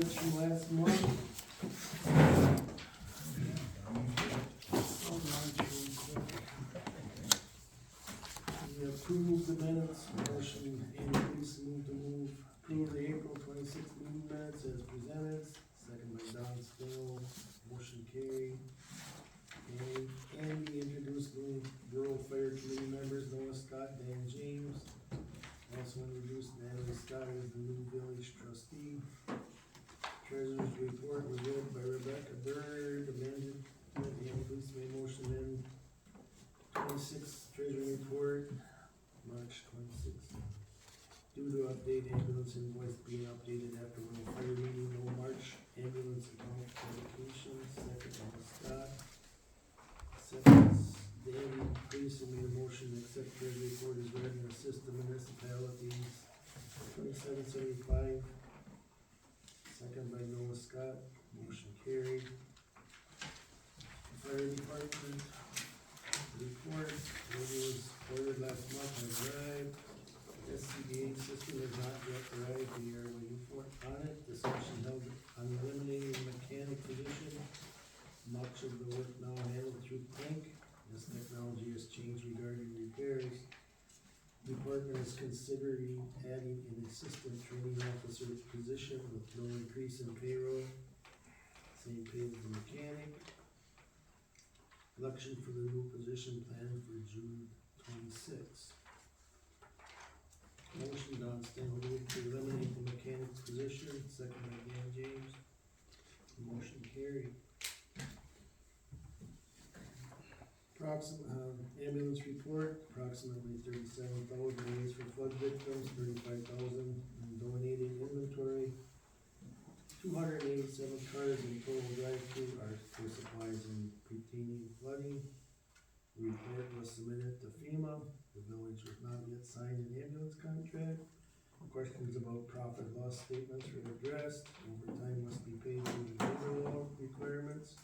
minutes from last month. Hold on to them quick. We approved the minutes, motion increase, approve the April 26th meeting minutes as presented, second by Don Still, motion carried. And Andy introduced new rural fire committee members, Noah Scott, Dan James. Also introduced Natalie Scott as the new village trustee. Treasurer's report was read by Rebecca Bird, amended, the police made motion in 26th treasury report, March 26th. Due to update ambulance invoice being updated after rural fire meeting, no March ambulance account dedication, second by Scott. Second, Danny Gleason made a motion to accept treasury report as read and assist the municipalities, 2775. Second by Noah Scott, motion carried. Fire department report, what was ordered last month has arrived. SCBA system has not yet arrived, we are waiting for it on it. Discussion held on eliminating the mechanic position. Much of the work now handled through Plank. This technology has changed regarding repairs. Department is considering adding an assistant training officer position with no increase in payroll. Same pay as the mechanic. Election for the new position planned for June 26th. Motion, Don Stanley moved to eliminate the mechanic position, second by Dan James. Motion carried. Ambulance report, approximately 37,000 raised for flood victims, 35,000 in donated inventory, 287 cars in total drive-through are for supplies and pertaining flooding. The report was submitted to FEMA. The village was not yet signed an ambulance contract. Questions about profit loss statements were addressed. Overtime must be paid to the labor law requirements.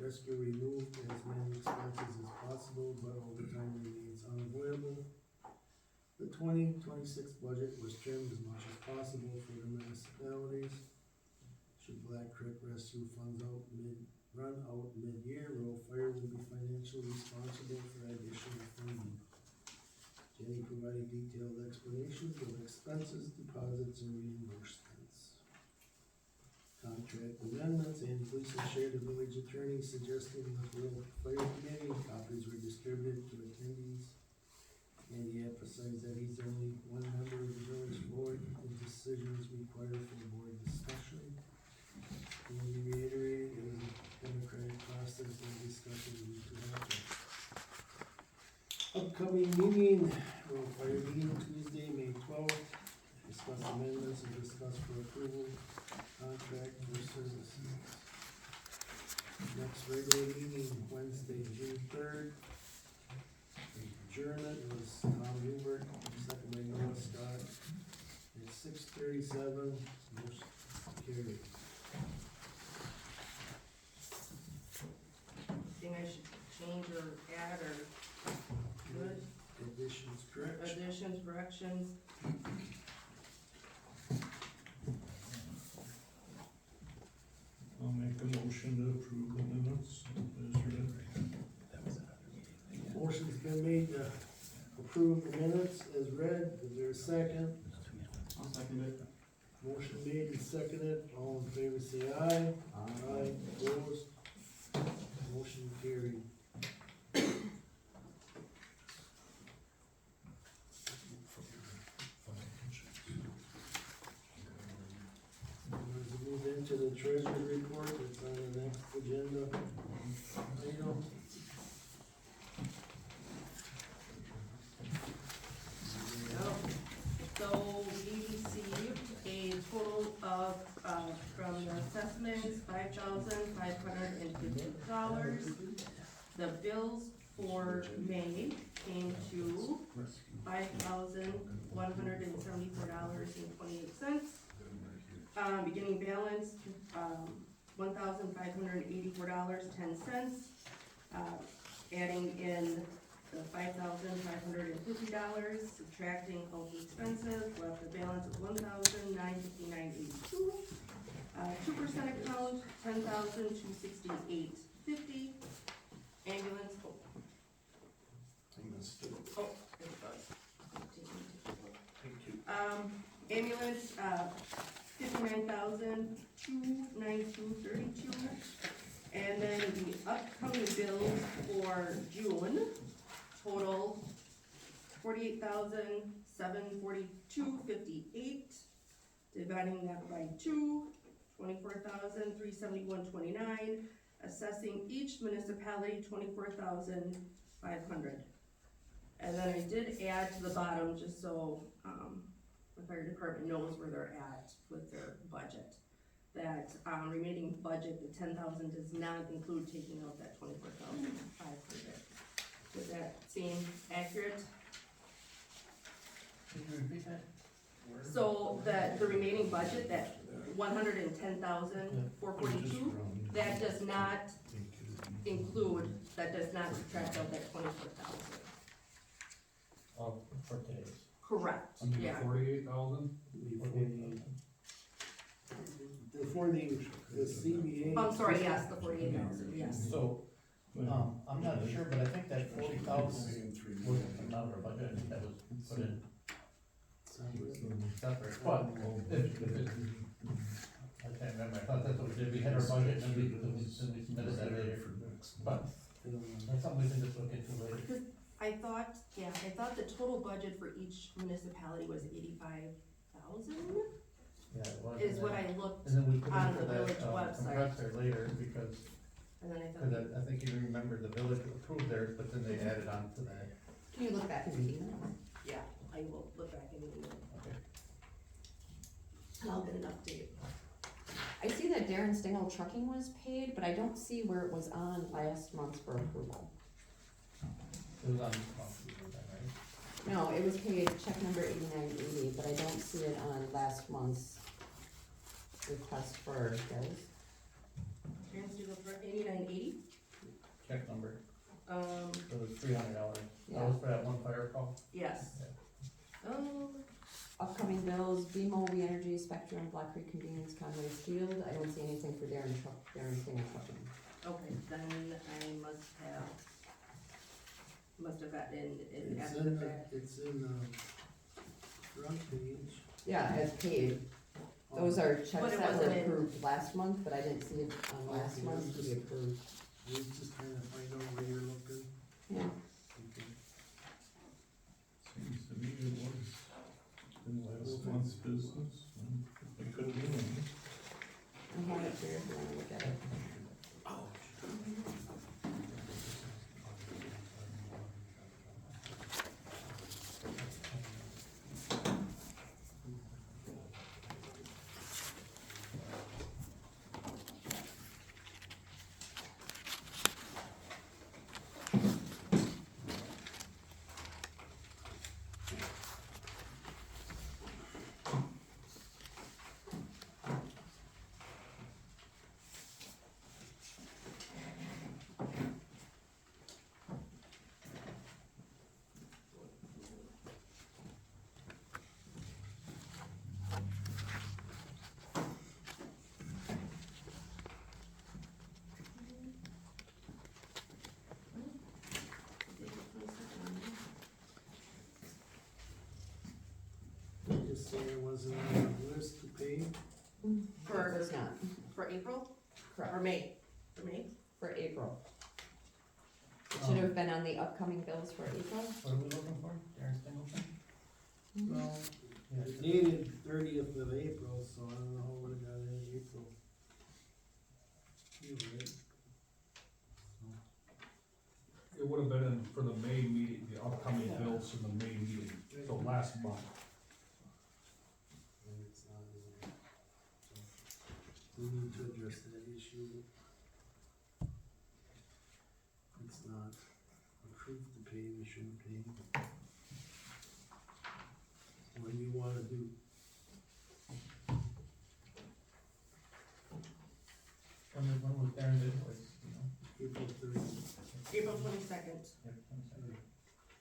Rescue removed as many expenses as possible, but overtime remains unavoidable. The 2026 budget was trimmed as much as possible for the municipalities. Should Black Creek Rescue funds run out mid-year, rural fire will be financially responsible for additional funding. Jenny provided detailed explanations of expenses, deposits, and reimbursements. Contract amendments, and Gleason shared the village attorney suggesting with rural fire committee. Copies were distributed to attendees. And he emphasized that he's only one member of the village board and decisions required for board discussion. And he reiterated it was a democratic process and discussion need to happen. Upcoming meeting, rural fire meeting Tuesday, May 12th. Discuss amendments and discuss for approval contract for services. Next regular meeting, Wednesday, June 3rd. Adjournment was Tom Hubert, second by Noah Scott. At 6:37, motion carried. Think I should change or add or good? Additions, correct? Additions, corrections? I'll make a motion to approve the minutes as read. Motion's been made to approve the minutes as read. Is there a second? I'll second it. Motion made and seconded. All in favor say aye. Aye. Opposed? Motion carried. As we move into the treasury report, it's on the next agenda item. So we received a total of, from the assessments, $5,550. The bills for May came to $5,174.28. Beginning balance, $1,584.10. Adding in the $5,550, subtracting health expenses, left a balance of $1,959.82. $10,268.50. Ambulance, I missed it. oh, there it goes. Thank you. Ambulance, $59,292.32. And then the upcoming bills for June total $48,742.58. Dividing that by 2, $24,371.29. Assessing each municipality $24,500. And then I did add to the bottom, just so, the fire department knows where they're at with their budget. That, remaining budget, the 10,000 does not include taking out that 24,500. Does that seem accurate? Can you repeat that? So the remaining budget, that 110,442, that does not include, that does not subtract out that 24,000. For today's. Correct, I mean, yeah. 48,000? Before the CBA. I'm sorry, yes, the 48,000, yes. So, I'm not sure, but I think that 40,000 wasn't coming out of our budget, I think that was put in separate, but if it, I can't remember, I thought that's what we did, we had our budget and then we submitted that later, but that's something we can just look into later. I thought the total budget for each municipality was 85,000, Yeah, it was. is and what then- I looked, And then we put on in for the that, village website. compressor later, because, and then I cause thought, I think you remember the village approved theirs, but then they added on to that. Can you look back in the email? yeah, I will look back in the email, Okay. and I'll get an update. I see that Darren Stingel trucking was paid, but I don't see where it was on last month for approval. It was on, right? No, it was paid check number 8980, but I don't see it on last month's request for bills. Transfer for 8980, Check number, um, so it was $300, that Yeah. was for that one fire call? yes. Upcoming bills, BMO, We Energy, Spectrum, Black Creek Convenience, Conway Shield. I don't see anything for Darren Stingel trucking. Okay, then I must have gotten in It's after in the the, fact. it's in the front page. Yeah, as paid. Those are But checks it that were wasn't in- approved last month, but I didn't see it on last Okay, month to be just- approved. We just trying to find out where you're looking. Yeah. Okay. Seems to me it was in last month's business, and I couldn't do anything. I have it here if you wanna look at it. You just say it wasn't on the list to pay. It For, was not, for April, or correct, May, for May? for April. It should have been on the upcoming bills for April. What are we looking for, Darren Singleton? Well, Yeah. it dated 30th of April, so I don't know how it would've got in April. You're right. It would have been in for the May meeting, the upcoming bills from the May meeting, so last month. And it's not in there. So, we need to address that issue. It's not approved to pay, we shouldn't pay. What do you wanna do? When was Darren's invoice, you know? April 30th, April 22nd. Yep, 22nd.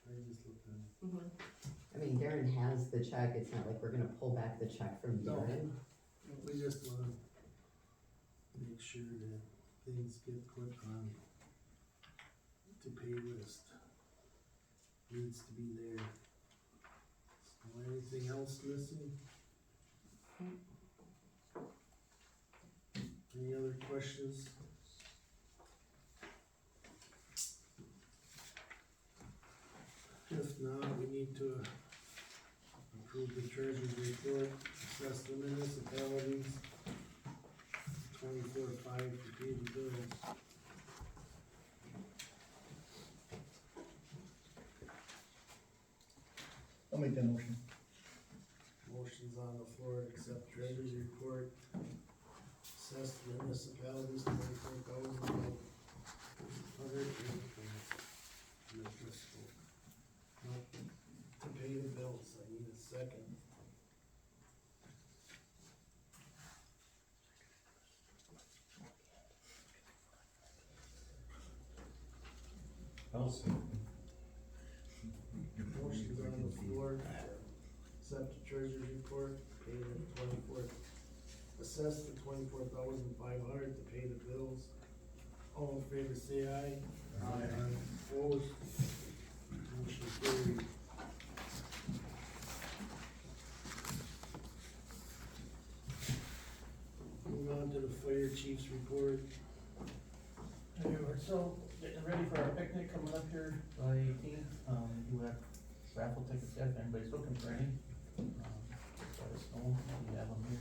I just looked at it. Mhm. I mean, Darren has the check, it's not like we're gonna pull back the check from No. Darren. We just wanna make sure that things get put on to pay list. Needs to be there. So anything else missing? Any other questions? If not, we need to approve the treasurer's report, assess the municipalities, 24/5 to pay the bills. I'll make that motion. Motion's on the floor to accept treasurer's report, assess the municipalities, 24,500. To pay the bills, I need a second. I'll second. Motion's on the floor, accept the treasurer's report, pay the 24, assess the 24,500 to pay the bills. All in favor, say aye. Aye. Opposed? Motion carried. Move on to the fire chief's report. Hey, we're still getting ready for our picnic coming up here July 18th. We have raffle tickets yet, if anybody's looking for any. Let us know, we have them here.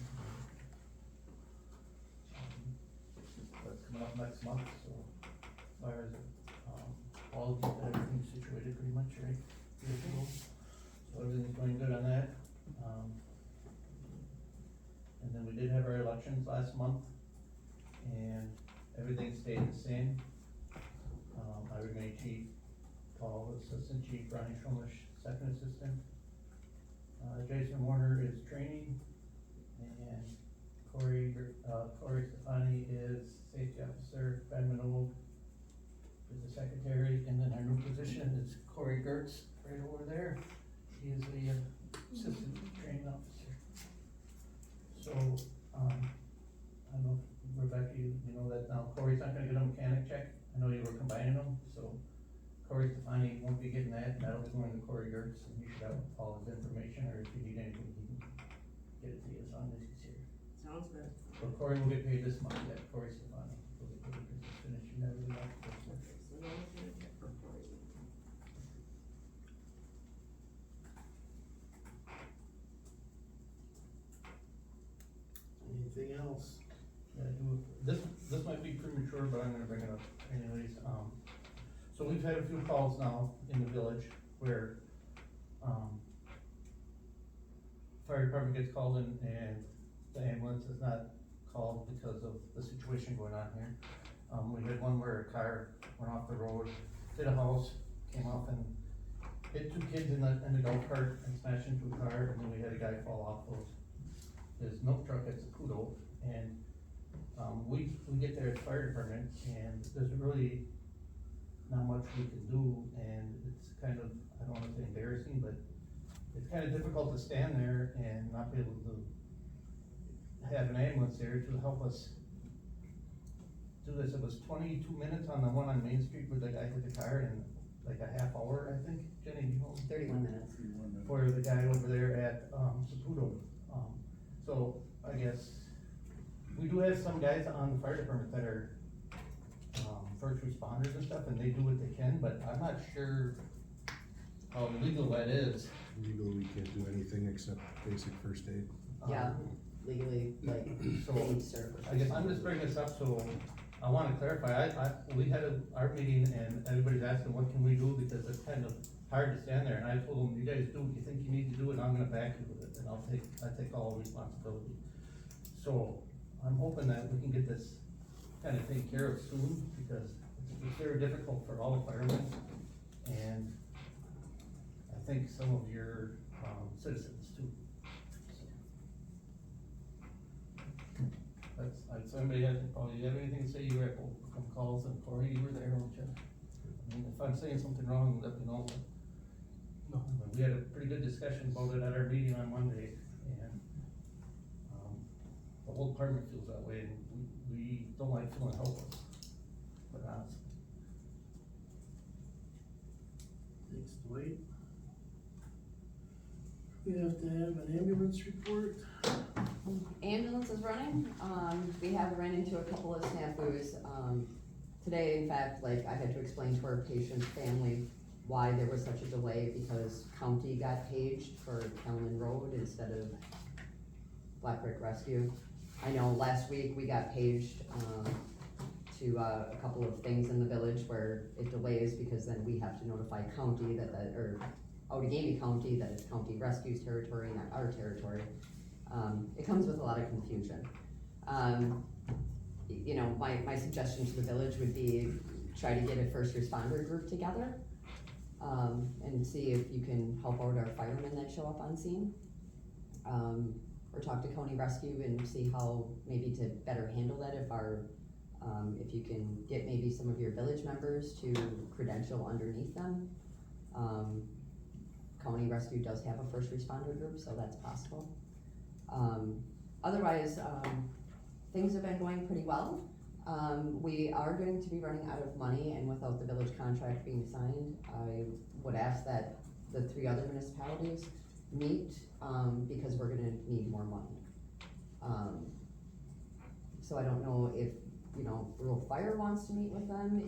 That's coming up next month, so, as far as, all of you, everything's situated pretty much, right? Beautiful. So everything's going good on that. And then we did have our elections last month, and everything stayed the same. I remain chief, Paul, assistant chief, Ronnie Schrumish, second assistant. Jason Warner is training, and Corey Stefani is safety officer, Ben Minogue is the secretary, and then our new position is Corey Gertz, right over there. He is the assistant training officer. So, I don't know, Rebecca, you know that now Corey's not gonna get a mechanic check. I know you were combining them, so Corey Stefani won't be getting that, and that'll be going to Corey Gertz, and you should have all his information, or if you need anything, he can get it to you as long as he's here. Sounds good. So Corey will get paid this month, yeah, Corey Stefani will get paid because he's finishing everything up this month. So no one's gonna check for 40. Anything else? Yeah, this might be premature, but I'm gonna bring it up anyways. So we've had a few calls now in the village where, fire department gets called in and the ambulance is not called because of the situation going on here. We had one where a car went off the road, hit a house, came off and hit two kids in the golf cart and smashed into a car, and then we had a guy fall off of his milk truck at Saputo, and, we get there at the fire department, and there's really not much we can do, and it's kind of, I don't wanna say embarrassing, but it's kinda difficult to stand there and not be able to have an ambulance there to help us do this. It was 22 minutes on the one on Main Street where the guy hit the car in like a half hour, I think. Jenny, you know? 31 minutes. For the guy over there at, Saputo. So I guess, we do have some guys on the fire department that are, first responders and stuff, and they do what they can, but I'm not sure how legal that is. Legally, we can't do anything except basic first aid. Yeah, legally, like, So, they serve. I guess I'm just bringing this up, so I wanna clarify, we had our meeting and everybody's asking, what can we do, because it's kind of hard to stand there, and I told them, you guys do what you think you need to do, and I'm gonna back you with it, and I take all responsibility. So, I'm hoping that we can get this kinda taken care of soon, because it's very difficult for all the firemen, and I think some of your, citizens too. So somebody has, Paul, you have anything to say? You were at some calls, and Corey, you were there, weren't you? I mean, if I'm saying something wrong, let me know. No. We had a pretty good discussion about it at our meeting on Monday, and, the whole department feels that way, and we don't like feeling helpless. But honestly, Thanks, Dwight. We have to have an ambulance report. Ambulance is running, we have run into a couple of snafus, today, in fact, like, I had to explain to our patient's family why there was such a delay, because county got paged for Callan Road instead of Black Brick Rescue. I know last week we got paged, to, a couple of things in the village where it delays, because then we have to notify county or Outagamie County that it's county rescue's territory, not our territory. It comes with a lot of confusion. You know, my suggestion to the village would be try to get a first responder group together, and see if you can help out our firemen that show up on scene. Or talk to county rescue and see how maybe to better handle that if you can get maybe some of your village members to credential underneath them. County rescue does have a first responder group, so that's possible. Otherwise, things have been going pretty well. We are going to be running out of money, and without the village contract being signed, I would ask that the 3 other municipalities meet, because we're gonna need more money. So I don't know if, you know, Rural Fire wants to meet with them,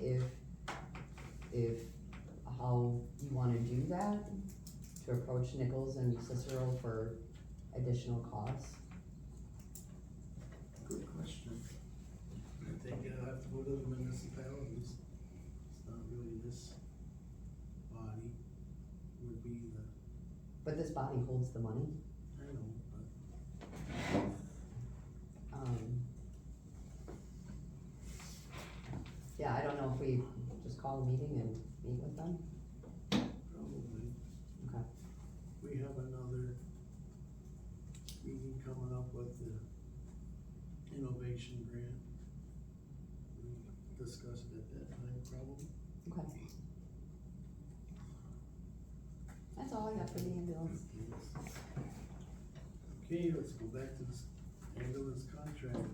if how you wanna do that, to approach Nichols and Cicero for additional costs. Good question. I think you'll have to go to the municipalities. It's not really this body would be the, But this body holds the money. I know, but Yeah, I don't know if we just call a meeting and meet with them. probably. Okay. We have another meeting coming up with the innovation grant. We discussed it at that time, probably. Okay. That's all I got for the ambulance. Okay, let's go back to this ambulance contract.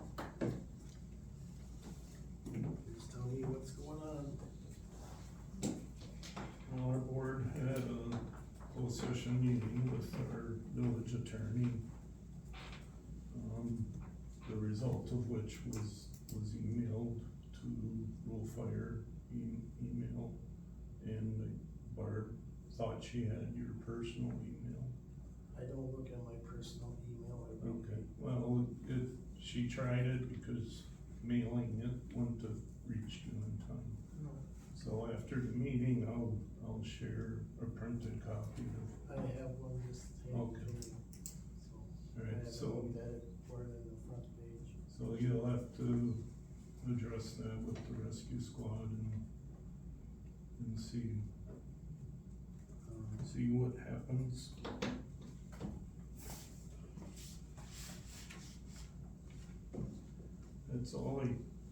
Just tell me what's going on. Well, our board had a closed session meeting with our village attorney. The result of which was emailed to Rural Fire email, and Barb thought she had your personal email. I don't look at my personal email. I really Okay, well, she tried it because mailing it wouldn't have reached you in time. No. So after the meeting, I'll share a printed copy of, I have one just handed to me, so. I alright, haven't so, looked at it for it in the front page. so you'll have to address that with the rescue squad and see what happens. That's all I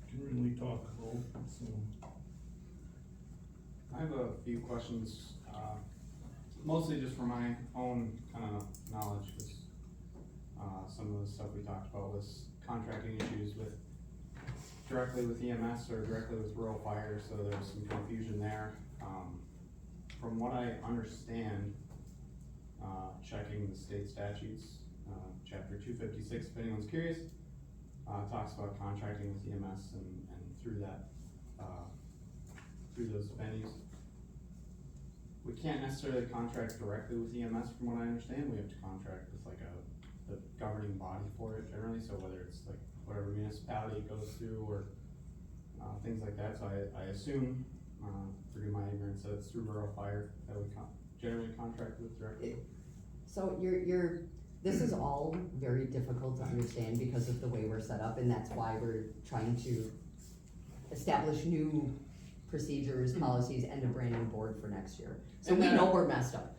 can really talk about, so. I have a few questions, mostly just for my own kind of knowledge, cause, some of the stuff we talked about was contracting issues directly with EMS or directly with Rural Fire, so there was some confusion there. From what I understand, checking the state statutes, chapter 256, if anyone's curious, talks about contracting with EMS and through that, through those venues. We can't necessarily contract directly with EMS from what I understand, we have to contract with like the governing body for it generally, so whether it's like whatever municipality it goes through or things like that, so I assume, forgive my ignorance, that it's through Rural Fire that we generally contract with directly. So this is all very difficult to understand because of the way we're set up, and that's why we're trying to establish new procedures, policies, and a brand new board for next year. So And we that- know we're messed up.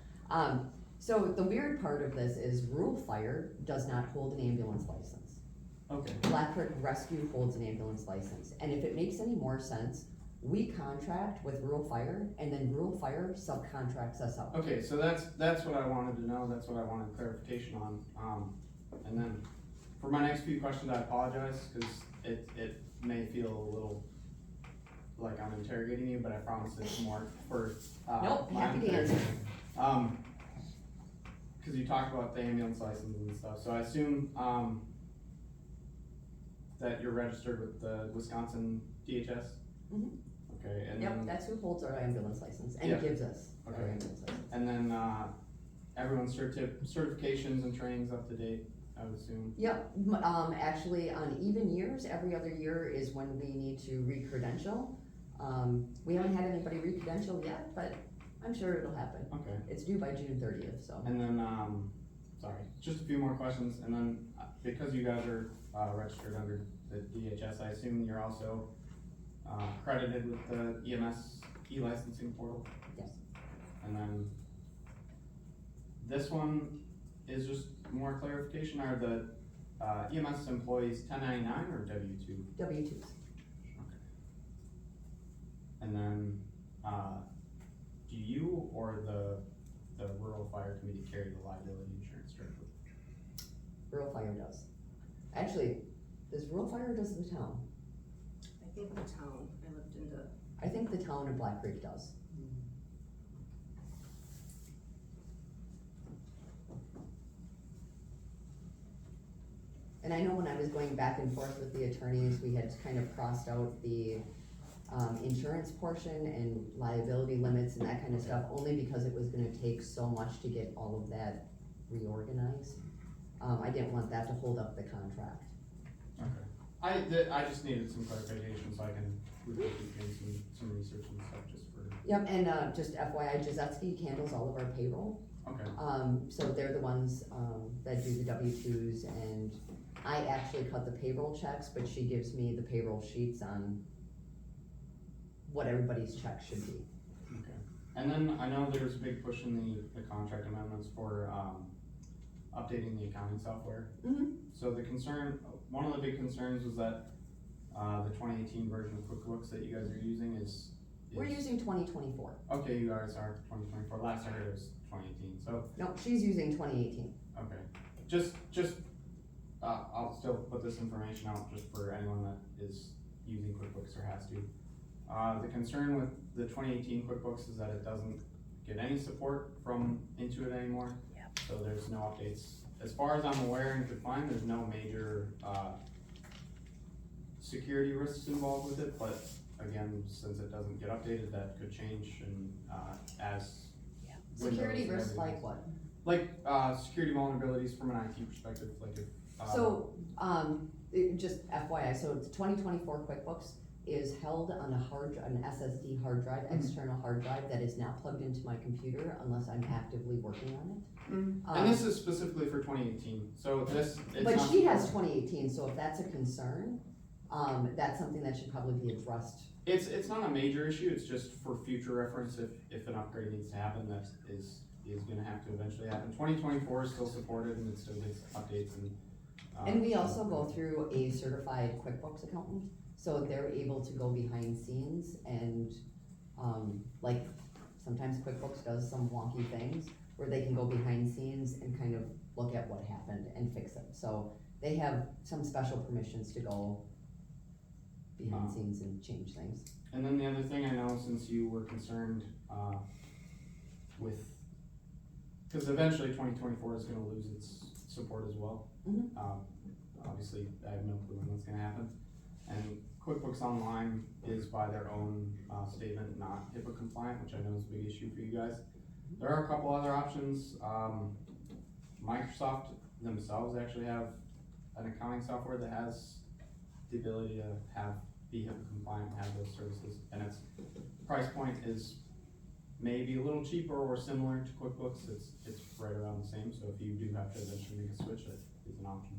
So the weird part of this is Rural Fire does not hold an ambulance license. Okay. Black Brick Rescue holds an ambulance license, and if it makes any more sense, we contract with Rural Fire, and then Rural Fire subcontracts us out. Okay, so that's what I wanted to know, that's what I wanted clarification on, and then For my next few questions, I apologize, cause it may feel a little like I'm interrogating you, but I promise it's more for, Nope, my happy to answer. cause you talked about the ambulance licenses and stuff, so I assume, that you're registered with the Wisconsin DHS? Mhm. Okay, and Yep, then, that's who holds our ambulance license and Yeah. gives us our Okay. ambulance license. and then, everyone's certifications and trainings up to date, I would assume? Yep, actually, on even years, every other year is when we need to re-credential. We haven't had anybody re-credential yet, but I'm sure it'll happen. Okay. It's due by June 30th, so. And then, sorry, just a few more questions, and then, because you guys are, registered under the DHS, I assume you're also, credited with the EMS e-licensing portal? Yes. And then, this one is just more clarification, are the, EMS employees 1099 or W-2? W-2s. And then, do you or the rural fire committee carry the liability insurance directly? Rural Fire does. Actually, does Rural Fire or does the town? I think the town, I looked into, I think the town of Black Creek does. And I know when I was going back and forth with the attorneys, we had kind of crossed out the, insurance portion and liability limits and that kind of stuff, only because it was gonna take so much to get all of that reorganized. I didn't want that to hold up the contract. Okay. I just needed some clarification so I can quickly do some research and stuff just for, Yep, and, just FYI, Jazetsky handles all of our payroll. okay, So they're the ones, that do the W-2s, and I actually cut the payroll checks, but she gives me the payroll sheets on what everybody's check should be. okay. And then I know there was a big push in the contract amendments for, updating the accounting software. Mhm. So the concern, one of the big concerns was that, the 2018 version of QuickBooks that you guys are using is. We're using 2024. Okay, you guys are 2024, last I heard it was 2018, so, No, she's using 2018. okay. I'll still put this information out just for anyone that is using QuickBooks or has to. The concern with the 2018 QuickBooks is that it doesn't get any support from Intuit anymore. Yep. So there's no updates. As far as I'm aware and could find, there's no major, security risks involved with it, but again, since it doesn't get updated, that could change and, as. Security Windows and risks like everything. what? Like, security vulnerabilities from an IT perspective, like if. So, just FYI, so the 2024 QuickBooks is held on an SSD hard drive, external hard drive that is not plugged into my computer unless I'm actively working on it. And this is specifically for 2018, so this, it's But not. she has 2018, so if that's a concern, that's something that should probably be addressed. It's not a major issue, it's just for future reference, if an upgrade needs to happen, that is gonna have to eventually happen. 2024 is still supported and it still gets updates and. And we also go through a certified QuickBooks accountant, so they're able to go behind scenes and, like, sometimes QuickBooks does some wonky things where they can go behind scenes and kind of look at what happened and fix it. So they have some special permissions to go behind scenes and change things. And then the other thing I know, since you were concerned, with, cause eventually 2024 is gonna lose its support as well. Mhm. Obviously, I have no clue when that's gonna happen. And QuickBooks Online is by their own, statement, not HIPAA compliant, which I know is a big issue for you guys. There are a couple other options, Microsoft themselves actually have an accounting software that has the ability to be HIPAA compliant, have those services, and its price point is maybe a little cheaper or similar to QuickBooks, it's right around the same, so if you do have to eventually make a switch, that is an option.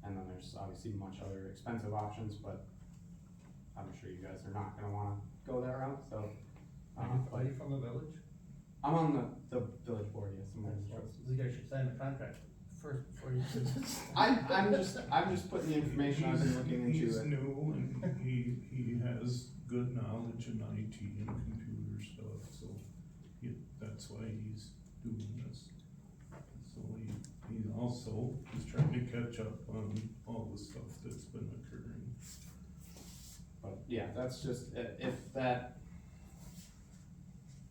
And then there's obviously much other expensive options, but I'm sure you guys are not gonna wanna go that route, so. Are you from the village? I'm on the village board, yes, I'm on the board. You guys should sign the contract first before you. I'm just putting the information I've been looking into. He's it. new and he has good knowledge in IT and computer stuff, so that's why he's doing this. So he's also is trying to catch up on all the stuff that's been occurring. But yeah, that's just, if that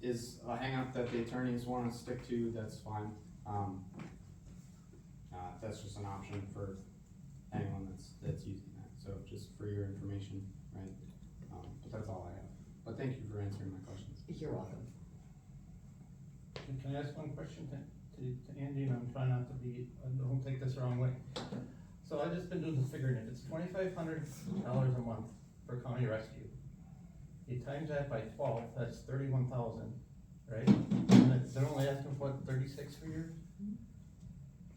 is a hangup that the attorneys wanna stick to, that's fine. That's just an option for anyone that's using that, so just for your information, right? But that's all I have. But thank you for answering my questions. You're welcome. Can I ask one question to Andy, and I'm trying not to be, don't take this the wrong way. So I've just been doing the figuring, if it's $2,500 a month for county rescue, you times that by 12, that's 31,000, right? And they're only asking for what, 36 for yours?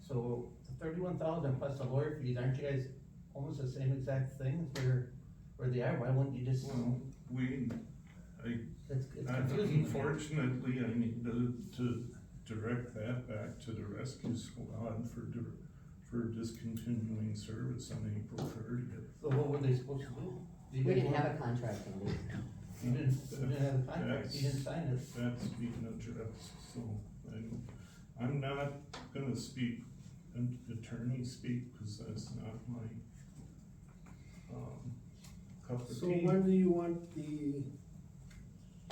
So the 31,000 plus the lawyer fees, aren't you guys almost the same exact thing where they are? Why wouldn't you just? Well, It's confusing. Unfortunately, I need to direct that back to the rescue squad for discontinuing service on April 30th. So what were they supposed to do? We didn't have a contract, Andy. You didn't have a contract, you didn't sign it. That's being addressed, so I'm not gonna speak, attorney speak, cause that's not my, cup of So tea. when do you want the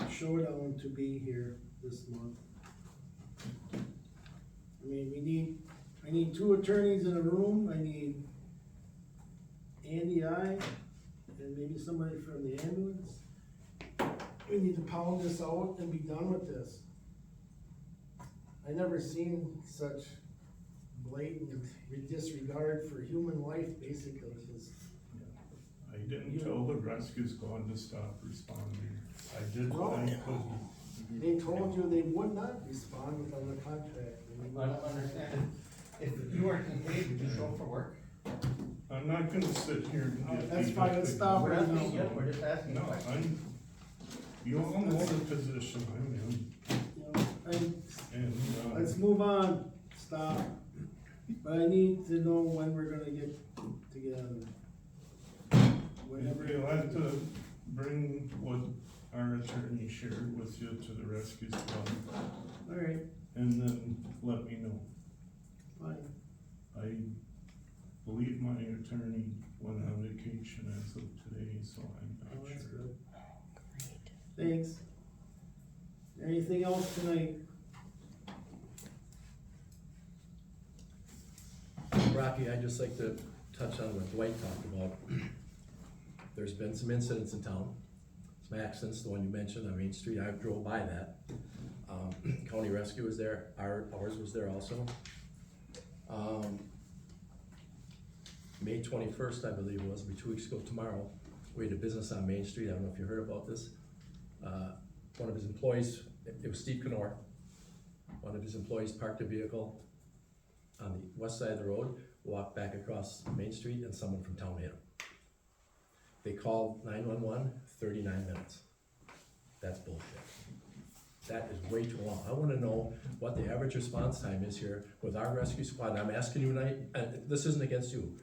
showdown to be here this month? I mean, I need two attorneys in a room, I need Andy, and maybe somebody from the ambulance. We need to pound this out and be done with this. I never seen such blatant disregard for human life, basically, 'cause I didn't tell the rescue squad to stop responding. I did No. what I could. they told you they would not respond without a contract. I mean, I don't understand. If you weren't getting paid, would you show up for work? I'm not gonna sit here and Oh, get. that's beat fine, up let's again. stop We're right asking now. you, we're just asking No, questions. you all know the position I'm in, You know, and, let's move on, stop. But I need to know when we're gonna get together. Whenever. you'll have to bring what our attorney shared with you to the rescue squad, Alright, and then let me know. fine. I believe my attorney went on vacation as of today, so I'm Oh, not that's sure. good. Thanks. Anything else tonight? Rocky, I'd just like to touch on what Dwight talked about. There's been some incidents in town, some accidents, the one you mentioned on Main Street, I drove by that. County Rescue was there, ours was there also. May 21st, I believe it was, it'll be 2 weeks ago tomorrow, we had a business on Main Street, I don't know if you heard about this. One of his employees, it was Steve Canor, one of his employees parked a vehicle on the west side of the road, walked back across Main Street, and someone from town hit him. They called 911, 39 minutes. That's bullshit. That is way too long. I wanna know what the average response time is here with our rescue squad, and I'm asking you tonight, and this isn't against you.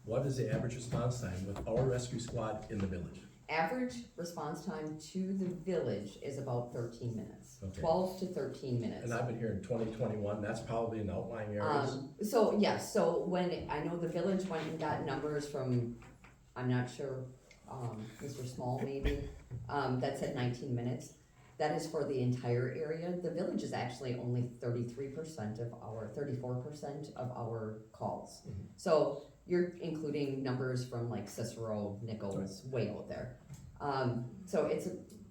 What is the average response time with our rescue squad in the village? Average response time to the village is about 13 minutes, Okay. 12 to 13 minutes. And I've been here in 2021, that's probably in outlying areas. So, yes, so when, I know the village went and got numbers from, I'm not sure, Mr. Small maybe, that said 19 minutes. That is for the entire area. The village is actually only 34% of our calls. Mhm. So you're including numbers from like Cicero, Nichols, way out there. So it's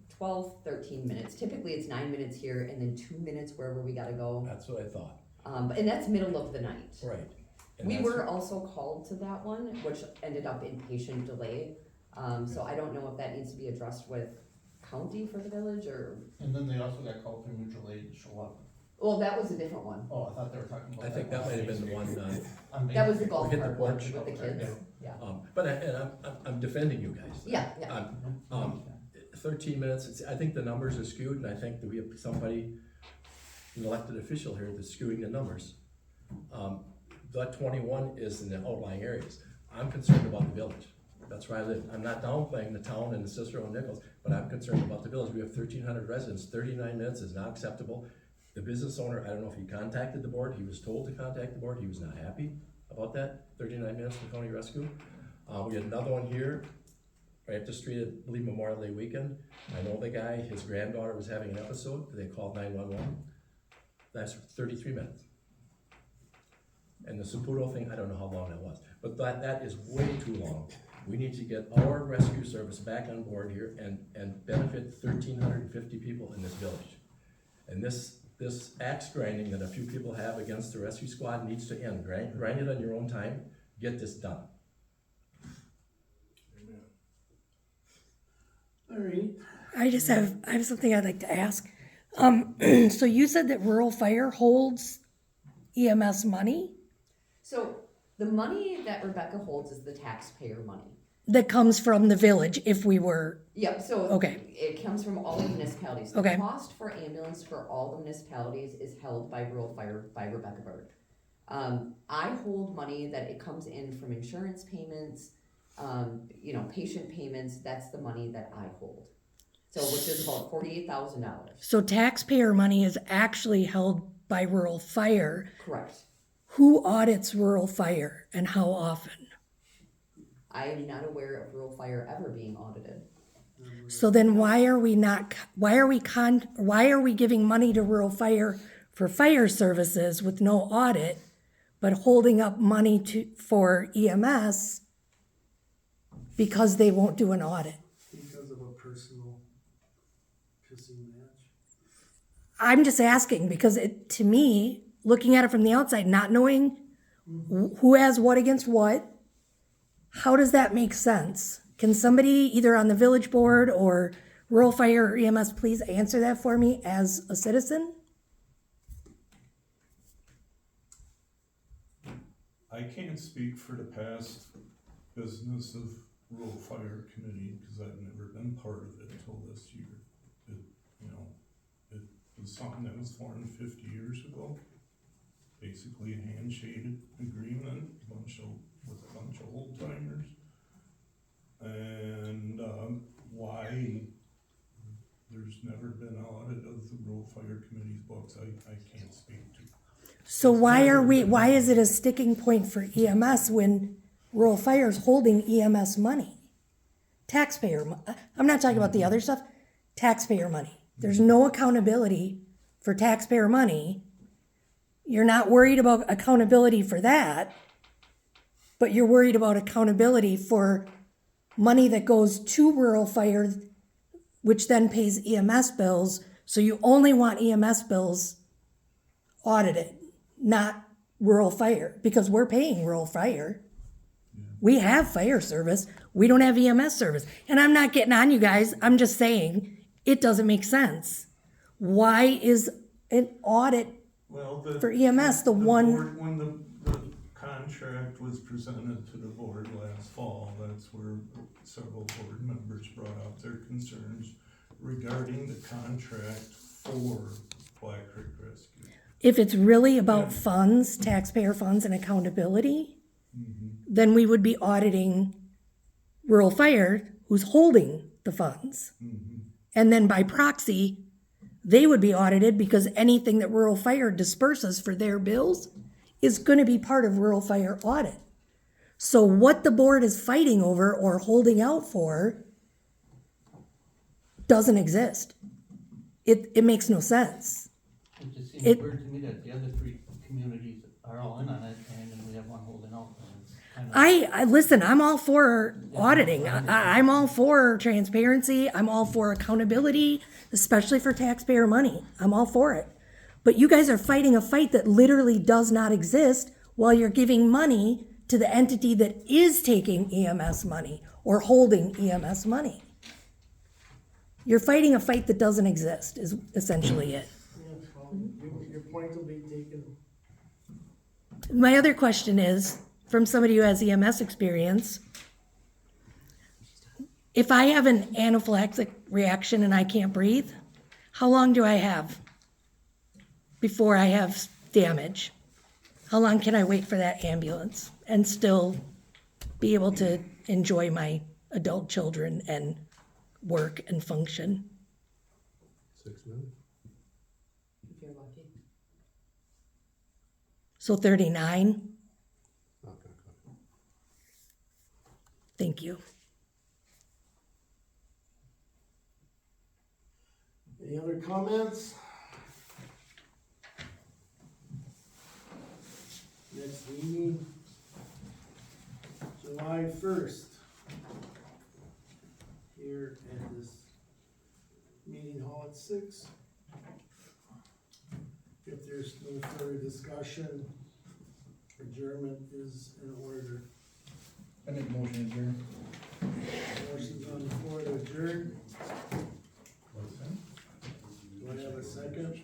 12, 13 minutes. Typically it's 9 minutes here and then 2 minutes wherever we gotta go. That's what I thought, And that's middle of the night. right. And We that's- were also called to that one, which ended up in patient delay. So I don't know if that needs to be addressed with county for the village or, And then they also got called for mutual aid to show up. well, that was a different one. Oh, I thought they were talking about. I think that might have been the one, On Main That was the Street. golf hit the cart one porch. with the kids, yeah. but I'm defending you guys. Yeah, yeah. I'm, 13 minutes, I think the numbers are skewed, and I think that we have somebody, an elected official here that's skewing the numbers. That 21 is in the outlying areas. I'm concerned about the village. That's where I live. I'm not downplaying the town and the Cicero and Nichols, but I'm concerned about the village. We have 1,300 residents. 39 minutes is not acceptable. The business owner, I don't know if he contacted the board, he was told to contact the board, he was not happy about that, 39 minutes from county rescue. We had another one here, right up the street, I believe Memorial Day weekend. I know the guy, his granddaughter was having an episode, they called 911. That's 33 minutes. And the Saputo thing, I don't know how long that was, but that is way too long. We need to get our rescue service back on board here and benefit 1,350 people in this village. And this axe grinding that a few people have against the rescue squad needs to end. Grind it on your own time, get this done. Alright, I have something I'd like to ask. So you said that rural fire holds EMS money So the money that Rebecca holds is the taxpayer money. that comes from the village if we were, Yep, so Okay. it comes from all the municipalities. Okay. The cost for ambulance for all the municipalities is held by rural fire by Rebecca Bird. I hold money that it comes in from insurance payments, patient payments, that's the money that I hold. So which is about $48,000. so taxpayer money is actually held by rural fire. Correct. Who audits rural fire and how often? I am not aware of rural fire ever being audited. So then why are we giving money to rural fire for fire services with no audit, but holding up money for EMS because they won't do an audit? because of a personal pissing match. I'm just asking because to me, looking at it from the outside, not knowing who has what against what, how does that make sense? Can somebody either on the village board or rural fire or EMS please answer that for me as a citizen? I can't speak for the past business of rural fire committee, because I've never been part of it until this year. It was something that was formed 50 years ago. Basically a handshake agreement, with a bunch of old timers. And why there's never been an audit of the rural fire committee's books, I can't speak to. So why is it a sticking point for EMS when rural fire is holding EMS money? I'm not talking about the other stuff, taxpayer money. There's no accountability for taxpayer money. You're not worried about accountability for that, but you're worried about accountability for money that goes to rural fire, which then pays EMS bills. So you only want EMS bills audited, not rural fire, because we're paying rural fire. We have fire service. We don't have EMS service. And I'm not getting on you guys. I'm just saying it doesn't make sense. Why is an audit Well, for EMS the one? board, when the contract was presented to the board last fall, that's where several board members brought up their concerns regarding the contract for Black Creek Rescue. If it's really about funds, taxpayer funds and accountability, then we would be auditing rural fire, who's holding the funds. And then by proxy, they would be audited because anything that rural fire disperses for their bills is going to be part of rural fire audit. So what the board is fighting over or holding out for doesn't exist. It makes no sense. It just seems It- weird to me that the other three communities are all in on it, and then we have one holding out. And it's kind of- I listen, I'm all for auditing. I'm all for transparency. I'm all for accountability, especially for taxpayer money. I'm all for it. But you guys are fighting a fight that literally does not exist while you're giving money to the entity that is taking EMS money or holding EMS money. You're fighting a fight that doesn't exist, is essentially it. Yeah, well, your point will be taken. My other question is, from somebody who has EMS experience, if I have an anaphylactic reaction and I can't breathe, how long do I have before I have damage? How long can I wait for that ambulance and still be able to enjoy my adult children and work and function? 6 minutes? If you're lucky. So 39, Not gonna cut thank you. Any other comments? Next meeting, July 1st. Here at this meeting hall at 6. If there's no further discussion, adjournment is in order. I make a motion adjourn. Motion's on the floor to adjourn. Do I have a second?